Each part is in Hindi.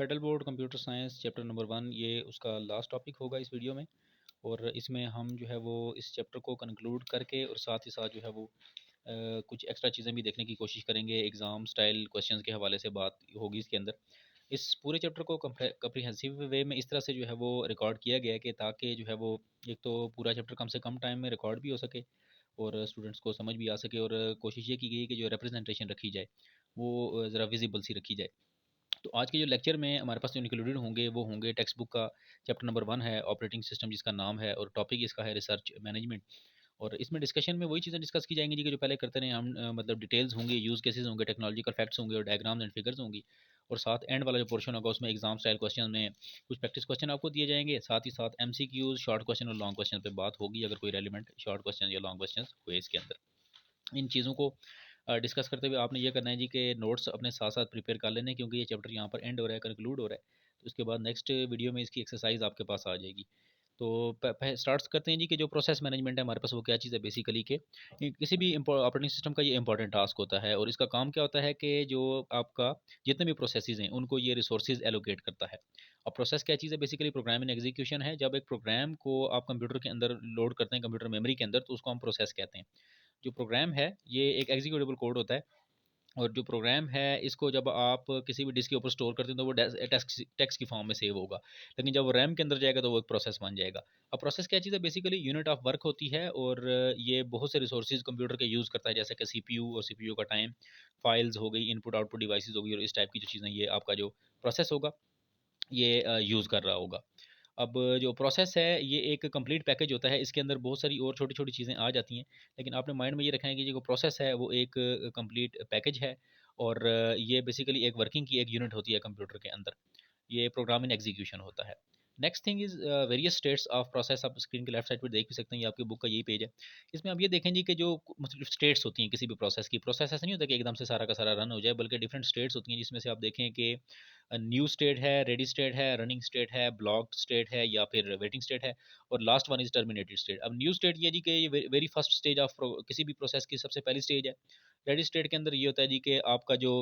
Federal board computer science chapter number 1 ये उसका लास्ट टॉपिक होगा इस वीडियो में। और इसमें हम जो है वो इस चैप्टर को कंक्लूड करके और साथ ही साथ जो है वो कुछ एक्स्ट्रा चीज़ें भी देखने की कोशिश करेंगे। एग्ज़ाम स्टाइल क्वेश्चंस के हवाले से बात होगी इसके अंदर। इस पूरे चैप्टर को कम्प्रीहेंसिव वे में इस तरह से जो है वो रिकॉर्ड किया गया है कि ताकि जो है वो एक तो पूरा चैप्टर कम से कम टाइम में रिकॉर्ड भी हो सके और स्टूडेंट्स को समझ भी आ सके। और कोशिश ये की गई कि जो रिप्रेजेंटेशन रखी जाए वो ज़रा विजिबल सी रखी जाए। तो आज के जो लेक्चर में हमारे पास जो इंक्लूडेड होंगे वो होंगे टेक्स्ट बुक का चैप्टर नंबर 1 है ऑपरेटिंग सिस्टम जिसका नाम है, और टॉपिक इसका है रिसर्च मैनेजमेंट। और इसमें डिस्कशन में वही चीज़ें डिस्कस की जाएंगी जी कि जो पहले करते रहे हम, मतलब डिटेल्स होंगी, यूज़ केसेस होंगे, टेक्नोलॉजिकल फैक्ट्स होंगे और डायग्राम्स एंड फिगर्स होंगी। और साथ एंड वाला जो पोर्शन होगा उसमें एग्जाम स्टाइल क्वेश्चन में कुछ प्रैक्टिस क्वेश्चन आपको दिए जाएंगे, साथ ही साथ एमसीक्यूज, शॉर्ट क्वेश्चन और लॉन्ग क्वेश्चन पे बात होगी अगर कोई रेलिवेंट शॉर्ट क्वेश्चन या लॉन्ग क्वेश्चन हुए इसके अंदर। इन चीज़ों को डिस्कस करते हुए आपने ये करना है जी कि नोट्स अपने साथ साथ प्रिपेयर कर लेने, क्योंकि ये चैप्टर यहाँ पर एंड हो रहा है, कंक्लूड हो रहा है। तो उसके बाद नेक्स्ट वीडियो में इसकी एक्सरसाइज आपके पास आ जाएगी। तो स्टार्ट करते हैं जी कि जो प्रोसेस मैनेजमेंट है हमारे पास वो क्या चीज़ है बेसिकली के किसी भी ऑपरेटिंग सिस्टम का ये इंपॉर्टेंट टास्क होता है। और इसका काम क्या होता है कि जो आपका जितने भी प्रोसेसेस हैं उनको ये रिसोर्सेज एलोकेट करता है। अब प्रोसेस क्या चीज़ है बेसिकली प्रोग्राम इन एग्जीक्यूशन है। जब एक प्रोग्राम को आप कंप्यूटर के अंदर लोड करते हैं, कंप्यूटर मेमोरी के अंदर, तो उसको हम प्रोसेस कहते हैं। जो प्रोग्राम है ये एक एग्जीक्यूटेबल कोड होता है। और जो प्रोग्राम है इसको जब आप किसी भी डिस्क के ऊपर स्टोर करते हैं तो वो टेक्स्ट की फॉर्म में सेव होगा, लेकिन जब वो रैम के अंदर जाएगा तो वो एक प्रोसेस बन जाएगा। अब प्रोसेस क्या चीज़ है बेसिकली यूनिट ऑफ वर्क होती है। और ये बहुत से रिसोर्सेज कंप्यूटर के यूज़ करता है, जैसे कि सीपीयू और सीपीयू का टाइम, फाइल्स हो गई, इनपुट आउटपुट डिवाइसेस हो गई, और इस टाइप की जो चीज़ें ये आपका जो प्रोसेस होगा ये यूज़ कर रहा होगा। अब जो प्रोसेस है ये एक कंप्लीट पैकेज होता है, इसके अंदर बहुत सारी और छोटी-छोटी चीज़ें आ जाती हैं, लेकिन आपने माइंड में ये रखना है कि जो प्रोसेस है वो एक कंप्लीट पैकेज है। और ये बेसिकली एक वर्किंग की एक यूनिट होती है कंप्यूटर के अंदर। ये प्रोग्राम इन एग्जीक्यूशन होता है। Next thing is various states of process. आप स्क्रीन के लेफ्ट साइड पे देख भी सकते हैं, ये आपकी बुक का यही पेज है। इसमें आप ये देखें जी कि जो मतलब स्टेट्स होती हैं किसी भी प्रोसेस की, प्रोसेस ऐसा नहीं होता कि एकदम से सारा का सारा रन हो जाए, बल्कि डिफरेंट स्टेट्स होती हैं, जिसमें से आप देखें कि न्यू स्टेट है, रेडी स्टेट है, रनिंग स्टेट है, ब्लॉक्ड स्टेट है या फिर वेटिंग स्टेट है, और last one is terminated state. अब न्यू स्टेट ये जी कि ये वेरी फर्स्ट स्टेज ऑफ किसी भी प्रोसेस की सबसे पहली स्टेज है। रेडी स्टेट के अंदर ये होता है जी कि आपका जो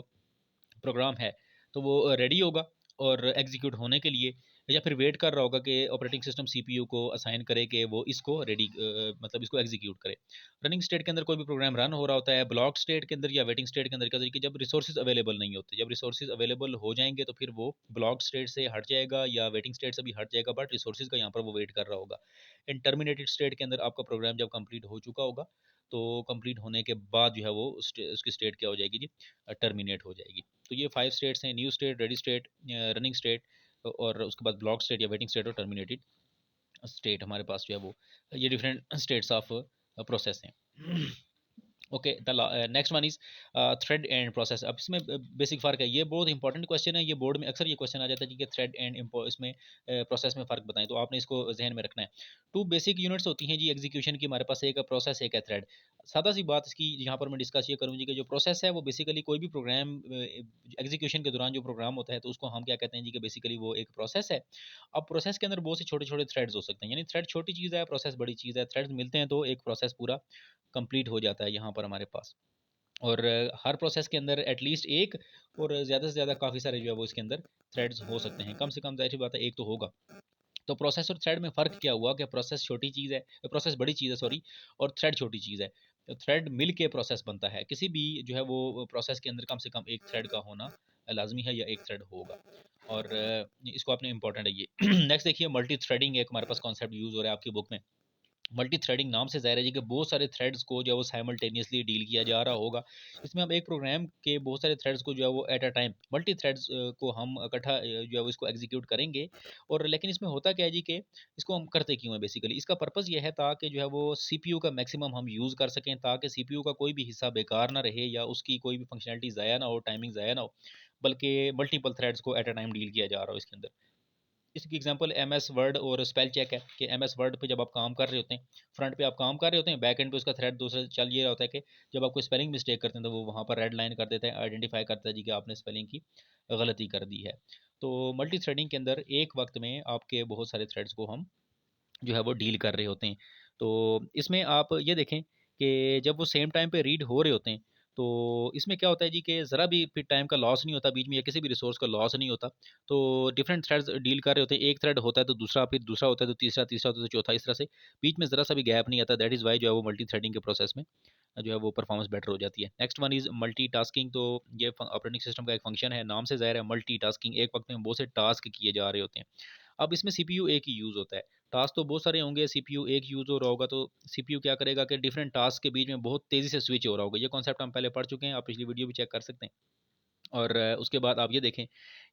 प्रोग्राम है तो वो रेडी होगा और एग्जीक्यूट होने के लिए, या फिर वेट कर रहा होगा कि ऑपरेटिंग सिस्टम सीपीयू को असाइन करे कि वो इसको रेडी मतलब इसको एग्जीक्यूट करे। रनिंग स्टेट के अंदर कोई भी प्रोग्राम रन हो रहा होता है। ब्लॉक स्टेट के अंदर या वेटिंग स्टेट के अंदर क्या होता है कि जब रिसोर्सेज अवेलेबल नहीं होते, जब रिसोर्सेज अवेलेबल हो जाएंगे तो फिर वो ब्लॉक स्टेट से हट जाएगा या वेटिंग स्टेट से भी हट जाएगा, बट रिसोर्सेज का यहाँ पर वो वेट कर रहा होगा। इन टर्मिनेटेड स्टेट के अंदर आपका प्रोग्राम जब कंप्लीट हो चुका होगा तो कंप्लीट होने के बाद जो है वो उसकी स्टेट क्या हो जाएगी जी, टर्मिनेट हो जाएगी। तो ये 5 स्टेट्स हैं: new state, ready state, running state, और उसके बाद ब्लॉक स्टेट या वेटिंग स्टेट और टर्मिनेटेड स्टेट हमारे पास जो है वो ये डिफरेंट स्टेट्स ऑफ प्रोसेस हैं। Okay, the next one is thread and process. अब इसमें बेसिक फ़र्क है, ये बहुत इंपॉर्टेंट क्वेश्चन है, ये बोर्ड में अक्सर ये क्वेश्चन आ जाता है कि थ्रेड एंड इसमें प्रोसेस में फ़र्क बताएं, तो आपने इसको जहन में रखना है। टू बेसिक यूनिट्स होती हैं जी एग्जीक्यूशन की हमारे पास, एक है प्रोसेस, एक है थ्रेड। सादा सी बात इसकी यहाँ पर मैं डिस्कस ये करूँ जी कि जो प्रोसेस है वो बेसिकली कोई भी प्रोग्राम एग्जीक्यूशन के दौरान जो प्रोग्राम होता है तो उसको हम क्या कहते हैं जी कि बेसिकली वो एक प्रोसेस है। अब प्रोसेस के अंदर बहुत से छोटे छोटे थ्रेड्स हो सकते हैं, यानी थ्रेड छोटी चीज़ है, प्रोसेस बड़ी चीज़ है। थ्रेड्स मिलते हैं तो एक प्रोसेस पूरा कंप्लीट हो जाता है यहाँ पर हमारे पास। और हर प्रोसेस के अंदर एटलीस्ट एक और ज़्यादा से ज़्यादा काफ़ी सारे जो है वो इसके अंदर थ्रेड्स हो सकते हैं, कम से कम ज़ाहिर सी बात है एक तो होगा। तो प्रोसेस और थ्रेड में फ़र्क क्या हुआ कि प्रोसेस छोटी चीज़ है, प्रोसेस बड़ी चीज़ है सॉरी, और थ्रेड छोटी चीज़ है। तो थ्रेड मिल के प्रोसेस बनता है, किसी भी जो है वो प्रोसेस के अंदर कम से कम एक थ्रेड का होना लाजमी है या एक थ्रेड होगा। और इसको आपने इंपॉर्टेंट है ये। नेक्स्ट देखिए, मल्टी थ्रेडिंग एक हमारे पास कॉन्सेप्ट यूज़ हो रहा है आपकी बुक में। मल्टी थ्रेडिंग नाम से ज़ाहिर है जी कि बहुत सारे थ्रेड्स को जो है वो साइमल्टेनियसली डील किया जा रहा होगा। इसमें हम एक प्रोग्राम के बहुत सारे थ्रेड्स को जो है वो at a time multi threads को हम इकट्ठा जो है वो इसको एग्जीक्यूट करेंगे। और लेकिन इसमें होता क्या है जी कि इसको हम करते क्यों है बेसिकली, इसका पर्पज़ ये है ताकि जो है वो सीपीयू का मैक्सिमम हम यूज़ कर सकें, ताकि सीपीयू का कोई भी हिस्सा बेकार ना रहे या उसकी कोई भी फंक्शनलिटी ज़ाया ना हो, टाइमिंग ज़ाया ना हो, बल्कि मल्टीपल थ्रेड्स को एट अ टाइम डील किया जा रहा हो इसके अंदर। इसकी एग्जांपल एमएस वर्ड और स्पेल चेक है कि एमएस वर्ड पे जब आप काम कर रहे होते हैं, फ्रंट पे आप काम कर रहे होते हैं, बैक एंड पे उसका थ्रेड दूसरा चल ये रहा होता है कि जब आप कोई स्पेलिंग मिस्टेक करते हैं तो वो वहाँ पर रेड लाइन कर देता है, आइडेंटिफाई करता है जी कि आपने स्पेलिंग की गलती कर दी है। तो मल्टी थ्रेडिंग के अंदर एक वक्त में आपके बहुत सारे थ्रेड्स को हम जो है वो डील कर रहे होते हैं। तो इसमें आप ये देखें कि जब वो सेम टाइम पे रीड हो रहे होते हैं तो इसमें क्या होता है जी कि ज़रा भी फिर टाइम का लॉस नहीं होता बीच में, या किसी भी रिसोर्स का लॉस नहीं होता। तो डिफरेंट थ्रेड्स डील कर रहे होते हैं, एक थ्रेड होता है तो दूसरा, फिर दूसरा होता है तो तीसरा, तीसरा होता है तो चौथा, इस तरह से बीच में ज़रा सा भी गैप नहीं आता। दैट इज़ वाई जो है वो मल्टी थ्रेडिंग के प्रोसेस में जो है वो परफॉर्मेंस बेटर हो जाती है। Next one is multitasking. तो ये ऑपरेटिंग सिस्टम का एक फंक्शन है, नाम से ज़ाहिर है मल्टीटास्किंग, एक वक्त में बहुत से टास्क किए जा रहे होते हैं। अब इसमें सीपीयू एक ही यूज़ होता है। टास्क तो बहुत सारे होंगे, सीपीयू एक यूज़ हो रहा होगा, तो सीपीयू क्या करेगा कि डिफरेंट टास्क के बीच में बहुत तेज़ी से स्विच हो रहा होगा। ये कॉन्सेप्ट हम पहले पढ़ चुके हैं, आप पिछली वीडियो भी चेक कर सकते हैं। और उसके बाद आप ये देखें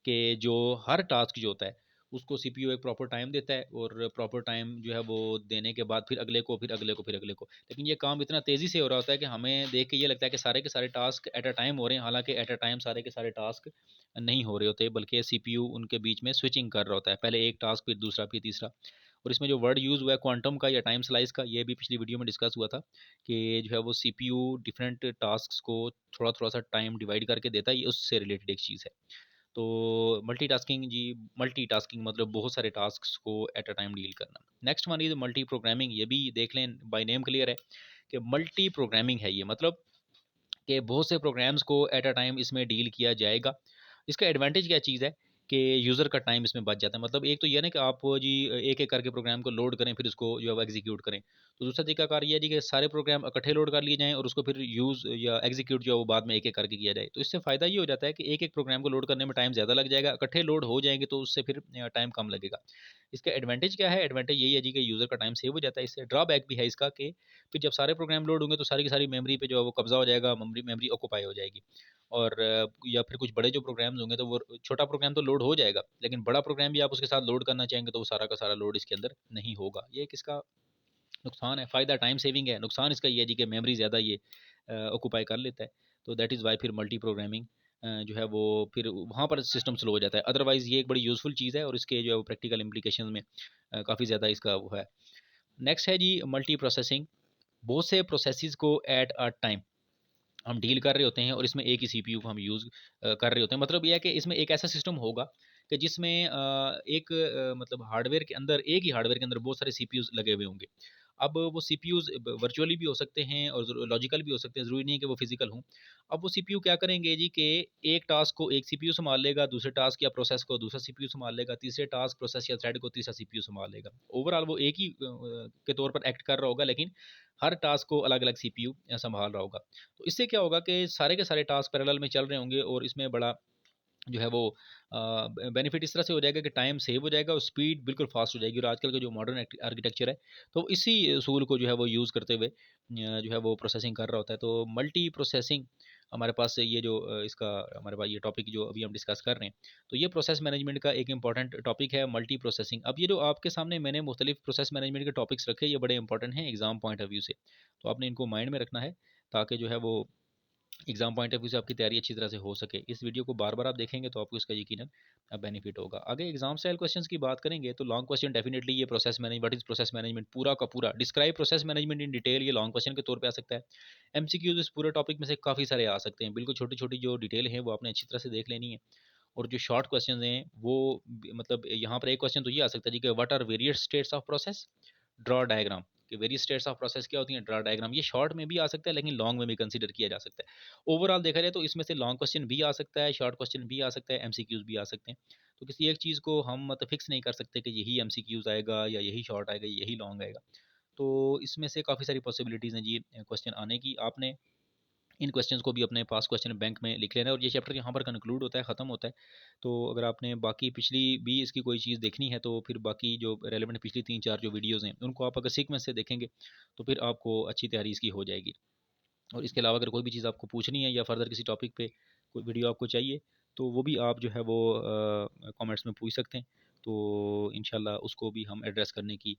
कि जो हर टास्क जो होता है उसको सीपीयू एक प्रॉपर टाइम देता है, और प्रॉपर टाइम जो है वो देने के बाद फिर अगले को, फिर अगले को, फिर अगले को। लेकिन ये काम इतना तेज़ी से हो रहा होता है कि हमें देख के ये लगता है कि सारे के सारे टास्क एट अ टाइम हो रहे हैं, हालांकि एट अ टाइम सारे के सारे टास्क नहीं हो रहे होते, बल्कि सीपीयू उनके बीच में स्विचिंग कर रहा होता है, पहले एक टास्क फिर दूसरा फिर तीसरा। और इसमें जो वर्ड यूज़ हुआ है क्वांटम का या टाइम स्लाइस का, ये भी पिछली वीडियो में डिस्कस हुआ था कि जो है वो सीपीयू डिफरेंट टास्क्स को थोड़ा थोड़ा सा टाइम डिवाइड करके देता है, ये उससे रिलेटेड एक चीज़ है। तो मल्टीटास्किंग जी, मल्टीटास्किंग मतलब बहुत सारे टास्क्स को एट अ टाइम डील करना। Next one is multi programming. ये भी देख लें, बाय नेम क्लियर है कि मल्टी प्रोग्रामिंग है ये, मतलब कि बहुत से प्रोग्राम्स को एट अ टाइम इसमें डील किया जाएगा। इसका एडवांटेज क्या चीज़ है कि यूज़र का टाइम इसमें बच जाता है। मतलब एक तो ये ना कि आप जी एक एक करके प्रोग्राम को लोड करें, फिर उसको जो है वो एग्जीक्यूट करें। तो दूसरा तरीकाकार ये है जी कि सारे प्रोग्राम इकट्ठे लोड कर लिए जाएँ और उसको फिर यूज़ या एग्जीक्यूट जो है वो बाद में एक एक करके किया जाए। तो इससे फ़ायदा ये हो जाता है कि एक एक प्रोग्राम को लोड करने में टाइम ज़्यादा लग जाएगा, इकट्ठे लोड हो जाएंगे तो उससे फिर टाइम कम लगेगा। इसका एडवांटेज क्या है? एडवांटेज यही है जी कि यूज़र का टाइम सेव हो जाता है। इससे ड्रॉबैक भी है इसका कि फिर जब सारे प्रोग्राम लोड होंगे तो सारी की सारी मेमोरी पे जो है वो कब्जा हो जाएगा, मेमोरी मेमोरी ऑक्यूपाई हो जाएगी। और या फिर कुछ बड़े जो प्रोग्राम्स होंगे तो वो छोटा प्रोग्राम तो लोड हो जाएगा, लेकिन बड़ा प्रोग्राम भी आप उसके साथ लोड करना चाहेंगे तो वो सारा का सारा लोड इसके अंदर नहीं होगा। ये एक इसका नुकसान है। फ़ायदा टाइम सेविंग है, नुकसान इसका ये है जी कि मेमोरी ज़्यादा ये ऑक्यूपाई कर लेता है। तो दैट इज़ वाई फिर मल्टी प्रोग्रामिंग जो है वो फिर वहाँ पर सिस्टम स्लो हो जाता है। अदरवाइज़ ये एक बड़ी यूज़फुल चीज़ है और इसके जो है वो प्रैक्टिकल इम्प्लीकेशन में काफ़ी ज़्यादा इसका वो है। नेक्स्ट है जी मल्टी प्रोसेसिंग। बहुत से प्रोसेसेस को एट अ टाइम हम डील कर रहे होते हैं और इसमें एक ही सीपीयू को हम यूज़ कर रहे होते हैं। मतलब ये है कि इसमें एक ऐसा सिस्टम होगा कि जिसमें एक मतलब हार्डवेयर के अंदर, एक ही हार्डवेयर के अंदर बहुत सारे सीपीयूज़ लगे हुए होंगे। अब वो सीपीयूज़ वर्चुअली भी हो सकते हैं और लॉजिकल भी हो सकते हैं, ज़रूरी नहीं है कि वो फिजिकल हों। अब वो सीपीयू क्या करेंगे जी कि एक टास्क को एक सीपीयू संभाल लेगा, दूसरे टास्क या प्रोसेस को दूसरा सीपीयू संभाल लेगा, तीसरे टास्क, प्रोसेस या थ्रेड को तीसरा सीपीयू संभाल लेगा। ओवरऑल वो एक ही के तौर पर एक्ट कर रहा होगा, लेकिन हर टास्क को अलग अलग सीपीयू संभाल रहा होगा। तो इससे क्या होगा कि सारे के सारे टास्क पैरेलल में चल रहे होंगे और इसमें बड़ा जो है वो बेनिफिट इस तरह से हो जाएगा कि टाइम सेव हो जाएगा और स्पीड बिल्कुल फास्ट हो जाएगी। और आजकल का जो मॉडर्न आर्किटेक्चर है तो इसी असूल को जो है वो यूज़ करते हुए जो है वो प्रोसेसिंग कर रहा होता है। तो मल्टी प्रोसेसिंग हमारे पास ये जो इसका हमारे पास ये टॉपिक जो अभी हम डिस्कस कर रहे हैं, तो ये प्रोसेस मैनेजमेंट का एक इंपॉर्टेंट टॉपिक है, मल्टी प्रोसेसिंग। अब ये जो आपके सामने मैंने मुख्तलिफ प्रोसेस मैनेजमेंट के टॉपिक्स रखे, ये बड़े इंपॉर्टेंट हैं एग्जाम पॉइंट ऑफ व्यू से, तो आपने इनको माइंड में रखना है ताकि जो है वो एग्जाम पॉइंट ऑफ व्यू से आपकी तैयारी अच्छी तरह से हो सके। इस वीडियो को बार बार आप देखेंगे तो आपको इसका यकीनन बेनिफिट होगा। आगे एग्जाम स्टाइल क्वेश्चंस की बात करेंगे तो लॉन्ग क्वेश्चन डेफिनेटली ये process manage what is process management पूरा का पूरा describe process management in detail, ये लॉन्ग क्वेश्चन के तौर पे आ सकता है। एमसीक्यूज इस पूरे टॉपिक में से काफ़ी सारे आ सकते हैं, बिल्कुल छोटी छोटी जो डिटेल है वो आपने अच्छी तरह से देख लेनी है। और जो शॉर्ट क्वेश्चन हैं वो मतलब यहाँ पर एक क्वेश्चन तो ये आ सकता है जी कि what are various states of process, draw diagram, कि वेरियस स्टेट्स ऑफ प्रोसेस क्या होती हैं, ड्रॉ डायग्राम। ये शॉर्ट में भी आ सकता है लेकिन लॉन्ग में भी कंसीडर किया जा सकता है। ओवरऑल देखा जाए तो इसमें से लॉन्ग क्वेश्चन भी आ सकता है, शॉर्ट क्वेश्चन भी आ सकता है, एमसीक्यूज भी आ सकते हैं। तो किसी एक चीज़ को हम मतलब फिक्स नहीं कर सकते कि यही एमसीक्यूज आएगा या यही शॉर्ट आएगा, यही लॉन्ग आएगा। तो इसमें से काफ़ी सारी पॉसिबिलिटीज़ हैं जी क्वेश्चन आने की। आपने इन क्वेश्चंस को भी अपने पास क्वेश्चन बैंक में लिख लेना है और ये चैप्टर यहाँ पर कंक्लूड होता है, ख़त्म होता है। तो अगर आपने बाकी पिछली भी इसकी कोई चीज़ देखनी है तो फिर बाकी जो रेलेवेंट पिछली 3-4 जो वीडियोज़ हैं उनको आप अगर सीक्वेंस से देखेंगे तो फिर आपको अच्छी तैयारी इसकी हो जाएगी। और इसके अलावा अगर कोई भी चीज़ आपको पूछनी है या फर्दर किसी टॉपिक पे कोई वीडियो आपको चाहिए तो वो भी आप जो है वो कमेंट्स में पूछ सकते हैं। तो इंशाल्लाह उसको भी हम एड्रेस करने की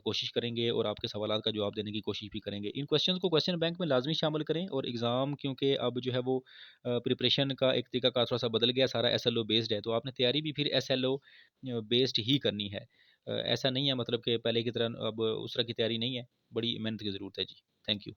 कोशिश करेंगे और आपके सवालात का जवाब देने की कोशिश भी करेंगे। इन क्वेश्चंस को क्वेश्चन बैंक में लाजमी शामिल करें। और एग्ज़ाम क्योंकि अब जो है वो प्रिपरेशन का एक तरीका का थोड़ा सा बदल गया, सारा एसएलओ बेस्ड है, तो आपने तैयारी भी फिर एसएलओ बेस्ड ही करनी है। ऐसा नहीं है मतलब कि पहले की तरह अब उस तरह की तैयारी नहीं है, बड़ी मेहनत की ज़रूरत है जी। Thank you.